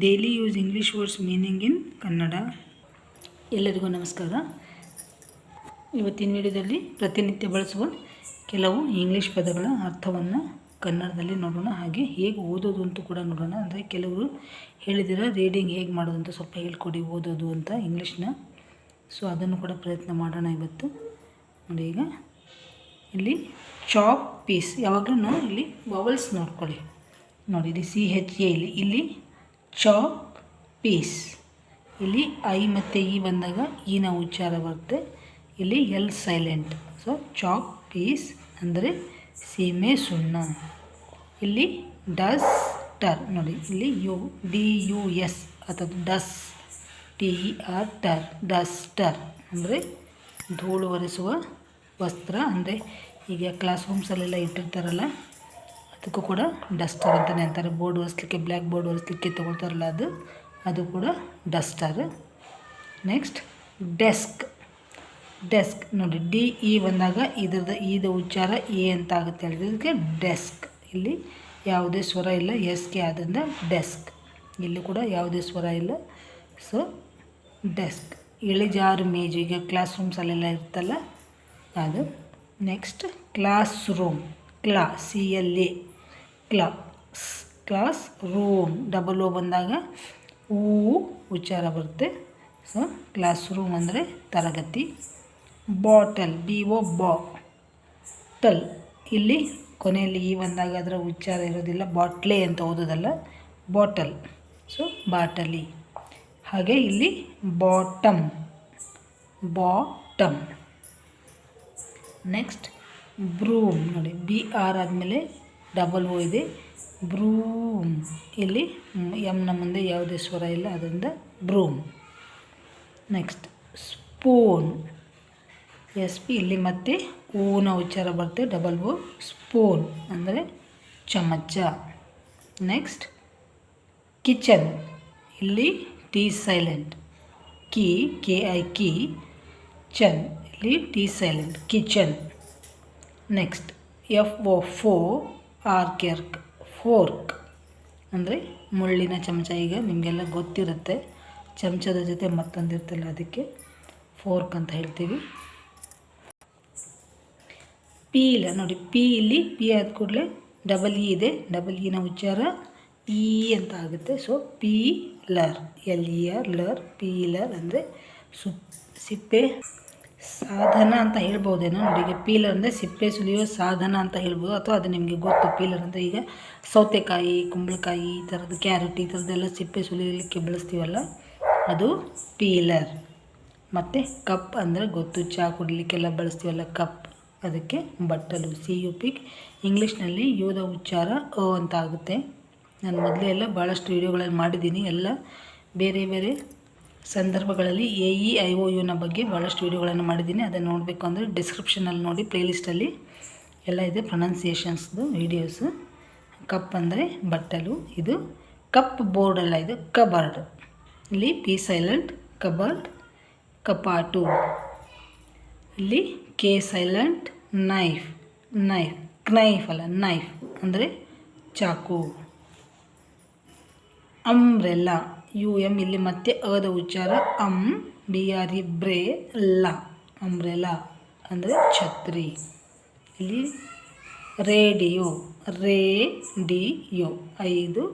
Daily use English words meaning in Kannada. ಎಲ್ಲರಿಗೂ ನಮಸ್ಕಾರ. ಇವತ್ತಿನ ವಿಡಿಯೋದಲ್ಲಿ ಪ್ರತಿನಿತ್ಯ ಬಳಸುವ ಕೆಲವು ಇಂಗ್ಲೀಷ್ ಪದಗಳ ಅರ್ಥವನ್ನು ಕನ್ನಡದಲ್ಲಿ ನೋಡೋಣ, ಹಾಗೆ ಹೇಗೆ ಓದೋದು ಅಂತ ಕೂಡ ನೋಡೋಣ. ಅಂದರೆ ಕೆಲವರು ಹೇಳಿದಿರ ರೀಡಿಂಗ್ ಹೇಗೆ ಮಾಡೋದು ಅಂತ ಸ್ವಲ್ಪ ಹೇಳ್ಕೊಡಿ ಓದೋದು ಅಂತ ಇಂಗ್ಲೀಷ್ನ. ಸೊ ಅದನ್ನು ಕೂಡ ಪ್ರಯತ್ನ ಮಾಡೋಣ ಇವತ್ತು. ನೋಡಿ, ಈಗ ಇಲ್ಲಿ ಚಾಪ್ ಪೀಸ್, ಯಾವಾಗಲೂ ಇಲ್ಲಿ ವವಲ್ಸ್ ನೋಡ್ಕೊಳ್ಳಿ. ನೋಡಿ, ಇಲ್ಲಿ CHA ಇಲ್ಲಿ ಚಾಪ್ ಪೀಸ್. ಇಲ್ಲಿ ಐ ಮತ್ತು ಇ ಬಂದಾಗ ಈನ ಉಚ್ಚಾರ ಬರುತ್ತೆ. ಇಲ್ಲಿ L silent. So chalk piece ಅಂದರೆ ಸೀಮೆ ಸುಣ್ಣ. ಇಲ್ಲಿ ಡಸ್ಟರ್ ನೋಡಿ, ಇಲ್ಲಿ DUS ಅಥವಾ ಡಸ್ TER ಟರ್, ಡಸ್ಟರ್ ಅಂದರೆ ಧೂಳು ಒರೆಸುವ ವಸ್ತ್ರ. ಅಂದರೆ ಈಗ ಕ್ಲಾಸ್ ರೂಮ್ಸಲ್ಲೆಲ್ಲ ಇಟ್ಟಿರ್ತಾರಲ್ಲ, ಅದಕ್ಕೂ ಕೂಡ ಡಸ್ಟರ್ ಅಂತಲೇ ಅಂತಾರೆ. ಬೋರ್ಡ್ ಒರೆಸ್ಲಿಕ್ಕೆ, ಬ್ಲ್ಯಾಕ್ ಬೋರ್ಡ್ ಒರೆಸ್ಲಿಕ್ಕೆ ತೊಗೊಳ್ತಾರಲ್ಲ, ಅದು ಕೂಡ ಡಸ್ಟರ್. ನೆಕ್ಸ್ಟ್ ಡೆಸ್ಕ್ ನೋಡಿ, DE ಬಂದಾಗ ಇದ ಉಚ್ಚಾರ ಎ ಅಂತ ಆಗುತ್ತೆ ಹೇಳಿದ್ರೆ ಇದಕ್ಕೆ ಡೆಸ್ಕ್. ಇಲ್ಲಿ ಯಾವುದೇ ಸ್ವರ ಇಲ್ಲ, SK ಆದ್ದರಿಂದ ಡೆಸ್ಕ್. ಇಲ್ಲಿ ಕೂಡ ಯಾವುದೇ ಸ್ವರ ಇಲ್ಲ. So desk. ಇಳಿಜಾರು ಮೇಜು, ಈಗ ಕ್ಲಾಸ್ ರೂಮ್ಸಲ್ಲೆಲ್ಲ ಇರ್ತಲ್ಲ ಅದು. Next class room, CLA class room. O ಬಂದಾಗ ಊ ಉಚ್ಚಾರ ಬರುತ್ತೆ. ಸೊ ಕ್ಲಾಸ್ ರೂಮ್ ಅಂದರೆ ತರಗತಿ. Bottle BOTL. ಇಲ್ಲಿ ಕೊನೆಯಲ್ಲಿ ಈ ಬಂದಾಗ ಅದರ ಉಚ್ಚಾರ ಇರೋದಿಲ್ಲ, ಬಾಟ್ಲೆ ಅಂತ ಓದೋದಲ್ಲ, ಬಾಟಲ್. ಸೊ ಬಾಟಲಿ. ಹಾಗೆ ಇಲ್ಲಿ ಬಾಟಮ್. ನೆಕ್ಸ್ಟ್ ಬ್ರೂಮ್ ನೋಡಿ, BR ಆದಮೇಲೆ O ಇದೆ, ಬ್ರೂಮ್. ಇಲ್ಲಿ ಎಮ್ನ ಮುಂದೆ ಯಾವುದೇ ಸ್ವರ ಇಲ್ಲ, ಅದರಿಂದ ಬ್ರೂಮ್. ನೆಕ್ಸ್ಟ್ ಸ್ಪೂನ್, SP ಇಲ್ಲಿ ಮತ್ತೆ ಊನ ಉಚ್ಚಾರ ಬರುತ್ತೆ, O ಸ್ಪೂನ್ ಅಂದರೆ ಚಮಚ. ನೆಕ್ಸ್ಟ್ ಕಿಚನ್, ಇಲ್ಲಿ T ಸೈಲೆಂಟ್, KI ಚನ್, ಇಲ್ಲಿ T silent, kitchen. Next fork ಅಂದರೆ ಮುಳ್ಳಿನ ಚಮಚ. ಈಗ ನಿಮಗೆಲ್ಲ ಗೊತ್ತಿರುತ್ತೆ, ಚಮಚದ ಜೊತೆ ಮತ್ತೊಂದಿರ್ತಲ್ಲ, ಅದಕ್ಕೆ ಫೋರ್ಕ್ ಅಂತ ಹೇಳ್ತೀವಿ. ಪೀಲ್ ನೋಡಿ, ಇಲ್ಲಿ P ಆದ ಕೂಡಲೇ EE ಇದೆ, EE ನ ಉಚ್ಚಾರ ಈ ಅಂತ ಆಗುತ್ತೆ. ಸೊ ಪೀಲರ್, LER ಪೀಲರ್ ಅಂದರೆ ಸಿಪ್ಪೆ ಸಾಧನ ಅಂತ ಹೇಳ್ಬೋದೇನೋ. ನೋಡಿ, ಈಗ ಪೀಲರ್ ಅಂದರೆ ಸಿಪ್ಪೆ ಸುಲಿಯೋ ಸಾಧನ ಅಂತ ಹೇಳ್ಬೋದು, ಅಥವಾ ಅದು ನಿಮಗೆ ಗೊತ್ತು. ಪೀಲರ್ ಅಂದರೆ ಈಗ ಸೌತೆಕಾಯಿ, ಕುಂಬಳಕಾಯಿ, ಈ ಥರದ್ದು ಕ್ಯಾರೆಟ್, ಈ ಥರದ್ದೆಲ್ಲ ಸಿಪ್ಪೆ ಸುಲಿಯಲಿಕ್ಕೆ ಬಳಸ್ತೀವಲ್ಲ, ಅದು ಪೀಲರ್. ಮತ್ತು ಕಪ್ ಅಂದರೆ ಗೊತ್ತು, ಚಹಾ ಕುಡಿಲಿಕ್ಕೆಲ್ಲ ಬಳಸ್ತೀವಲ್ಲ ಕಪ್, ಅದಕ್ಕೆ ಬಟ್ಟಲು, CUP. ಇಂಗ್ಲೀಷ್ನಲ್ಲಿ ಯುದ ಉಚ್ಚಾರ ಅಂತ ಆಗುತ್ತೆ. ನಾನು ಮೊದಲೇ ಎಲ್ಲ ಭಾಳಷ್ಟು ವೀಡಿಯೋಗಳಲ್ಲಿ ಮಾಡಿದ್ದೀನಿ, ಎಲ್ಲ ಬೇರೆ ಬೇರೆ ಸಂದರ್ಭಗಳಲ್ಲಿ AEIOUನ ಬಗ್ಗೆ ಭಾಳಷ್ಟು ವೀಡಿಯೋಗಳನ್ನು ಮಾಡಿದ್ದೀನಿ. ಅದನ್ನು ನೋಡಬೇಕು ಅಂದರೆ ಡಿಸ್ಕ್ರಿಪ್ಷನಲ್ಲಿ ನೋಡಿ, ಪ್ಲೇಲಿಸ್ಟಲ್ಲಿ ಎಲ್ಲ ಇದೆ ಪ್ರೊನೌನ್ಸಿಯೇಷನ್ಸ್ದು ವೀಡಿಯೋಸು. ಕಪ್ ಅಂದರೆ ಬಟ್ಟಲು. ಇದು ಕಪ್ ಬೋರ್ಡ್ ಅಲ್ಲ, ಇದು ಕಬರ್ಡ್. ಇಲ್ಲಿ P ಸೈಲೆಂಟ್, ಕಬರ್ಡ್. ಕಪಾಟು, ಇಲ್ಲಿ K ಸೈಲೆಂಟ್, ನೈಫ್ ಅಂದರೆ ಚಾಕು. ಅಂಬ್ರೆಲ್ಲಾ, UM ಇಲ್ಲಿ ಮತ್ತೆ ಅದ ಉಚ್ಚಾರ, BRE ಅಂಬ್ರೆಲಾ ಅಂದರೆ ಛತ್ರಿ. ಇಲ್ಲಿ ರೇಡಿಯೋ 5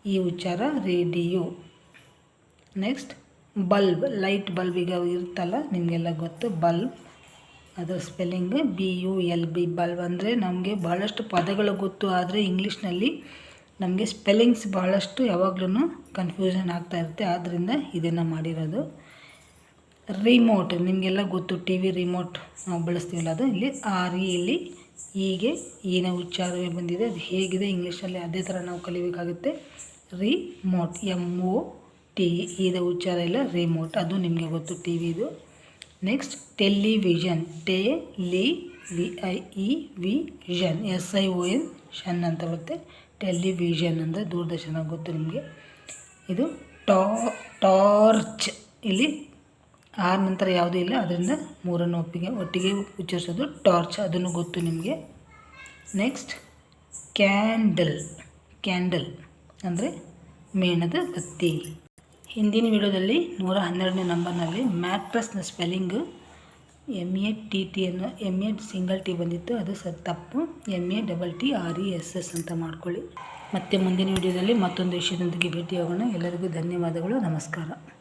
ಈ ಉಚ್ಚಾರ, radio. Next bulb, light bulb. ಈಗ ಇರುತ್ತಲ್ಲ, ನಿಮಗೆಲ್ಲ ಗೊತ್ತು ಬಲ್ಬ್, ಅದರ ಸ್ಪೆಲ್ಲಿಂಗ್ BULB ಬಲ್ಬ್. ಅಂದರೆ ನಮಗೆ ಭಾಳಷ್ಟು ಪದಗಳು ಗೊತ್ತು, ಆದರೆ ಇಂಗ್ಲೀಷ್ನಲ್ಲಿ ನಮಗೆ ಸ್ಪೆಲ್ಲಿಂಗ್ಸ್ ಭಾಳಷ್ಟು ಯಾವಾಗಲೂ ಕನ್ಫ್ಯೂಷನ್ ಆಗ್ತಾ ಇರುತ್ತೆ, ಆದ್ದರಿಂದ ಇದನ್ನು ಮಾಡಿರೋದು. ರಿಮೋಟ್ ನಿಮಗೆಲ್ಲ ಗೊತ್ತು, TV ರಿಮೋಟ್ ನಾವು ಬಳಸ್ತೀವಲ್ಲ, ಅದು. ಇಲ್ಲಿ RE ಇಲ್ಲಿ ಹೀಗೆ ಈನ ಉಚ್ಚಾರವೇ ಬಂದಿದೆ, ಅದು ಹೇಗಿದೆ ಇಂಗ್ಲೀಷಲ್ಲಿ ಅದೇ ಥರ ನಾವು ಕಲಿಬೇಕಾಗುತ್ತೆ. ರಿಮೋಟ್ MOT ಇದ ಉಚ್ಚಾರ ಇಲ್ಲ, ರಿಮೋಟ್, ಅದು ನಿಮಗೆ ಗೊತ್ತು, TVದು. ನೆಕ್ಸ್ಟ್ ಟೆಲಿವಿಷನ್, VIEVISION SION ಅಂತ ಬರುತ್ತೆ. ಟೆಲಿವಿಷನ್ ಅಂದರೆ ದೂರದರ್ಶನ, ಗೊತ್ತು ನಿಮಗೆ. ಇದು ಟಾರ್ಚ್, ಇಲ್ಲಿ R ನಂತರ ಯಾವುದೂ ಇಲ್ಲ, ಅದರಿಂದ ಮೂರನ್ನು ಒಟ್ಟಿಗೆ ಉಚ್ಚರಿಸೋದು ಟಾರ್ಚ್, ಅದನ್ನು ಗೊತ್ತು ನಿಮಗೆ. ನೆಕ್ಸ್ಟ್ ಕ್ಯಾಂಡಲ್ ಅಂದರೆ ಮೇಣದ ಬತ್ತಿ. ಹಿಂದಿನ ವಿಡಿಯೋದಲ್ಲಿ 112ನೇ ನಂಬರ್ನಲ್ಲಿ ಮ್ಯಾಟ್ರಸ್ನ ಸ್ಪೆಲ್ಲಿಂಗು METT ಅನ್ನೋ MA ಬಂದಿತ್ತು, ಅದು ತಪ್ಪು. MATTRESS ಅಂತ ಮಾಡ್ಕೊಳ್ಳಿ. ಮತ್ತೆ ಮುಂದಿನ ವಿಡಿಯೋದಲ್ಲಿ ಮತ್ತೊಂದು ವಿಷಯದೊಂದಿಗೆ ಭೇಟಿಯಾಗೋಣ. ಎಲ್ಲರಿಗೂ ಧನ್ಯವಾದಗಳು. ನಮಸ್ಕಾರ.